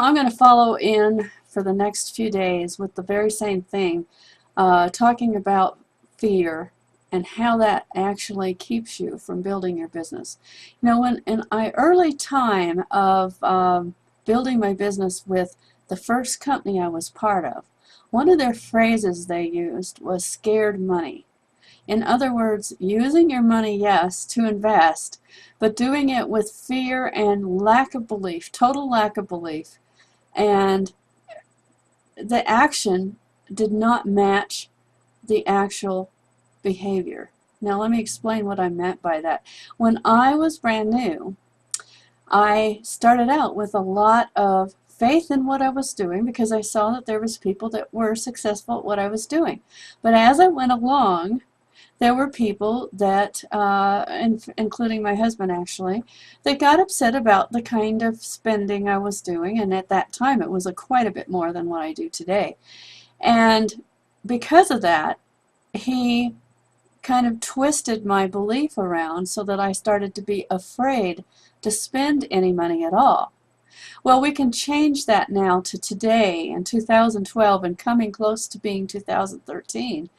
I'm going to follow in for the next few days with the very same thing, talking about fear and how that actually keeps you from building your business. You know, when in my early time of building my business with the first company I was part of, one of their phrases they used was scared money. In other words, using your money, yes, to invest, but doing it with fear and lack of belief, total lack of belief. And the action did not match the actual behavior. Now let me explain what I meant by that. When I was brand new, I started out with a lot of faith in what I was doing because I saw that there was people that were successful at what I was doing. But as I went along, there were people that, including my husband actually, that got upset about the kind of spending I was doing, and at that time it was quite a bit more than what I do today. And because of that, he kind of twisted my belief around so that I started to be afraid to spend any money at all. Well, we can change that now to today in 2012 and coming close to being 2013.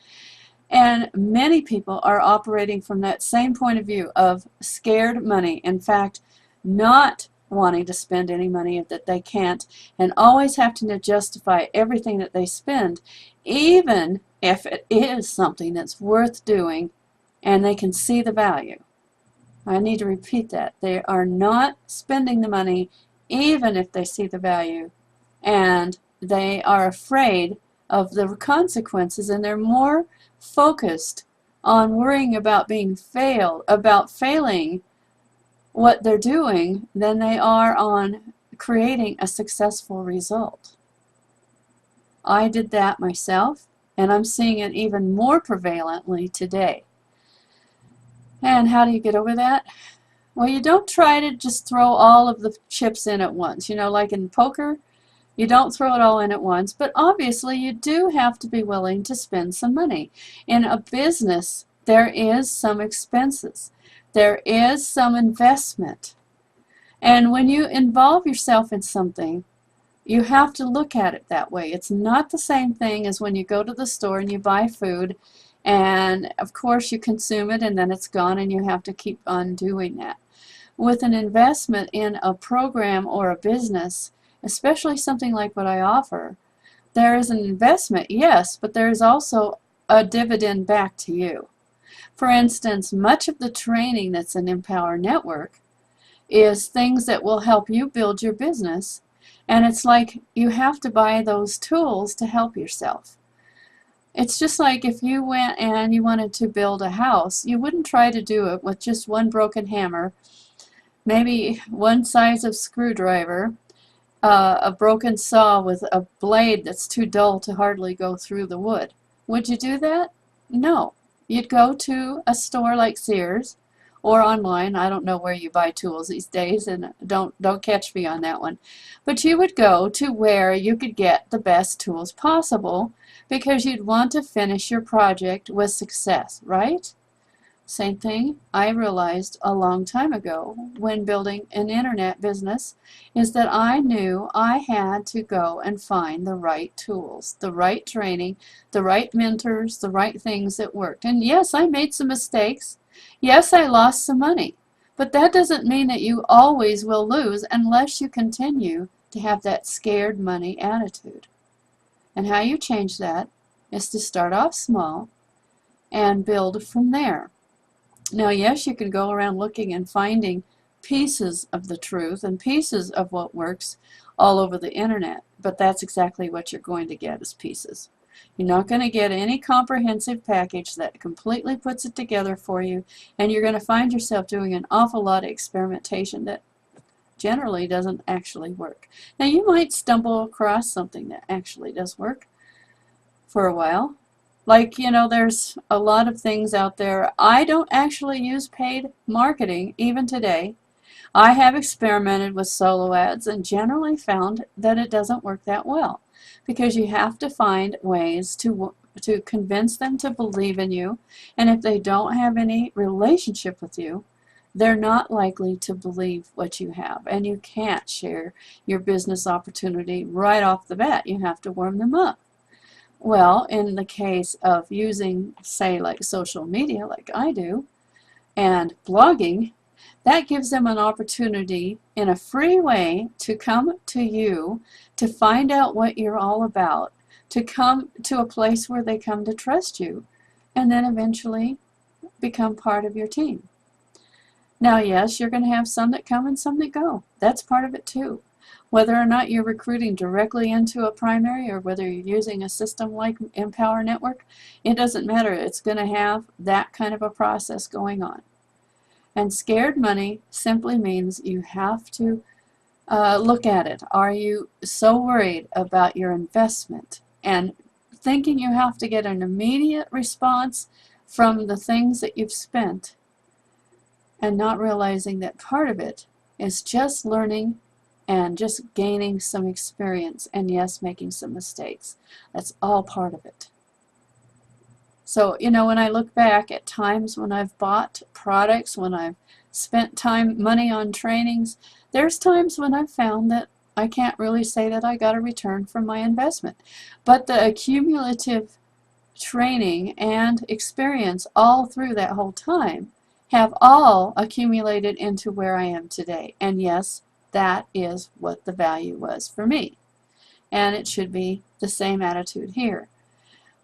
And many people are operating from that same point of view of scared money. In fact, not wanting to spend any money that they can't, and always having to justify everything that they spend, even if it is something that's worth doing and they can see the value. I need to repeat that. They are not spending the money even if they see the value, and they are afraid of the consequences, and they're more focused on worrying about failing what they're doing than they are on creating a successful result. I did that myself, and I'm seeing it even more prevalently today. And how do you get over that? Well, you don't try to just throw all of the chips in at once. You know, like in poker, you don't throw it all in at once, but obviously you do have to be willing to spend some money. In a business, there is some expenses. There is some investment. And when you involve yourself in something, you have to look at it that way. It's not the same thing as when you go to the store and you buy food, and of course you consume it and then it's gone and you have to keep on doing that. With an investment in a program or a business, especially something like what I offer, there is an investment, yes, but there is also a dividend back to you. For instance, much of the training that's in Empower Network is things that will help you build your business, and it's like you have to buy those tools to help yourself. It's just like if you went and you wanted to build a house, you wouldn't try to do it with just one broken hammer, maybe one size of screwdriver, a broken saw with a blade that's too dull to hardly go through the wood. Would you do that? No. You'd go to a store like Sears or online. I don't know where you buy tools these days, and don't catch me on that one. But you would go to where you could get the best tools possible because you'd want to finish your project with success, right? Same thing I realized a long time ago when building an internet business is that I knew I had to go and find the right tools, the right training, the right mentors, the right things that worked. And yes, I made some mistakes. Yes, I lost some money. But that doesn't mean that you always will lose unless you continue to have that scared money attitude. And how you change that is to start off small and build from there. Now, yes, you can go around looking and finding pieces of the truth and pieces of what works all over the internet, but that's exactly what you're going to get is pieces. You're not going to get any comprehensive package that completely puts it together for you, and you're going to find yourself doing an awful lot of experimentation that generally doesn't actually work. Now, you might stumble across something that actually does work for a while. Like, you know, there's a lot of things out there. I don't actually use paid marketing even today. I have experimented with solo ads and generally found that it doesn't work that well because you have to find ways to convince them to believe in you, and if they don't have any relationship with you, they're not likely to believe what you have. And you can't share your business opportunity right off the bat. You have to warm them up. Well, in the case of using, say, like social media, like I do, and blogging, that gives them an opportunity in a free way to come to you, to find out what you're all about, to come to a place where they come to trust you, and then eventually become part of your team. Now, yes, you're going to have some that come and some that go. That's part of it too. Whether or not you're recruiting directly into a primary or whether you're using a system like Empower Network, it doesn't matter. It's going to have that kind of a process going on. And scared money simply means you have to look at it. Are you so worried about your investment and thinking you have to get an immediate response from the things that you've spent, and not realizing that part of it is just learning and just gaining some experience, and yes, making some mistakes. That's all part of it. So, you know, when I look back at times when I've bought products, when I've spent money on trainings, there's times when I've found that I can't really say that I got a return from my investment. But the accumulative training and experience all through that whole time have all accumulated into where I am today. And yes, that is what the value was for me. And it should be the same attitude here.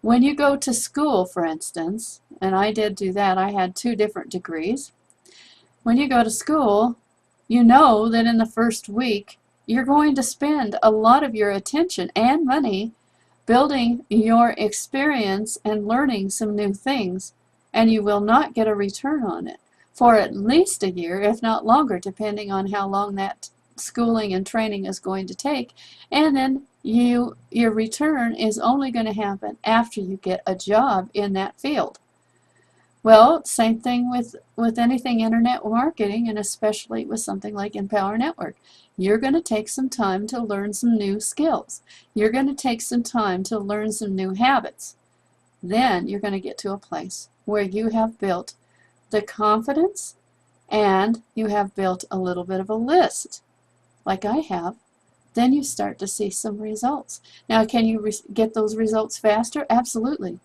When you go to school, for instance, and I did do that, I had 2 different degrees. When you go to school, you know that in the first week, you're going to spend a lot of your attention and money building your experience and learning some new things, and you will not get a return on it for at least a year, if not longer, depending on how long that schooling and training is going to take. And then your return is only going to happen after you get a job in that field. Well, same thing with anything internet marketing, and especially with something like Empower Network. You're going to take some time to learn some new skills. You're going to take some time to learn some new habits. Then you're going to get to a place where you have built the confidence and you have built a little bit of a list, like I have. Then you start to see some results. Now, can you get those results faster? Absolutely.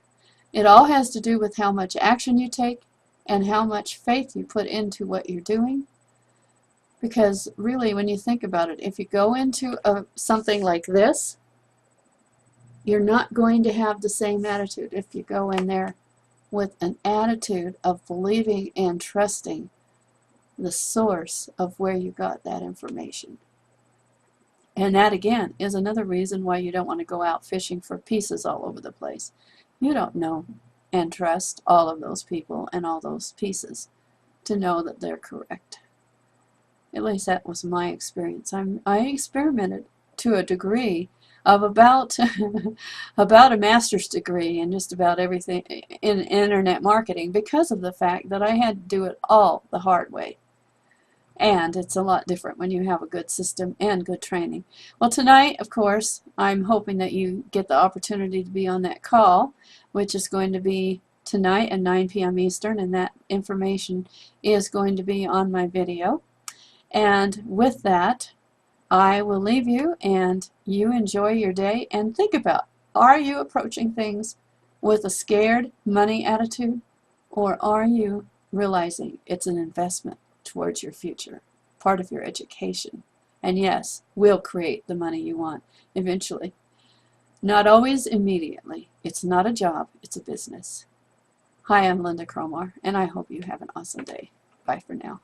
It all has to do with how much action you take and how much faith you put into what you're doing. Because really, when you think about it, if you go into something like this, you're not going to have the same attitude if you go in there with an attitude of believing and trusting the source of where you got that information. And that, again, is another reason why you don't want to go out fishing for pieces all over the place. You don't know and trust all of those people and all those pieces to know that they're correct. At least that was my experience. I experimented to a degree of about about a master's degree in just about everything in internet marketing, because of the fact that I had to do it all the hard way. And it's a lot different when you have a good system and good training. Well, tonight, of course, I'm hoping that you get the opportunity to be on that call, which is going to be tonight at 9 p.m. Eastern, and that information is going to be on my video. And with that, I will leave you, and you enjoy your day, and think about, are you approaching things with a scared money attitude, or are you realizing it's an investment towards your future, part of your education? And yes, will create the money you want eventually. Not always immediately. It's not a job, it's a business. Hi, I'm Lynda Cromar, and I hope you have an awesome day. Bye for now.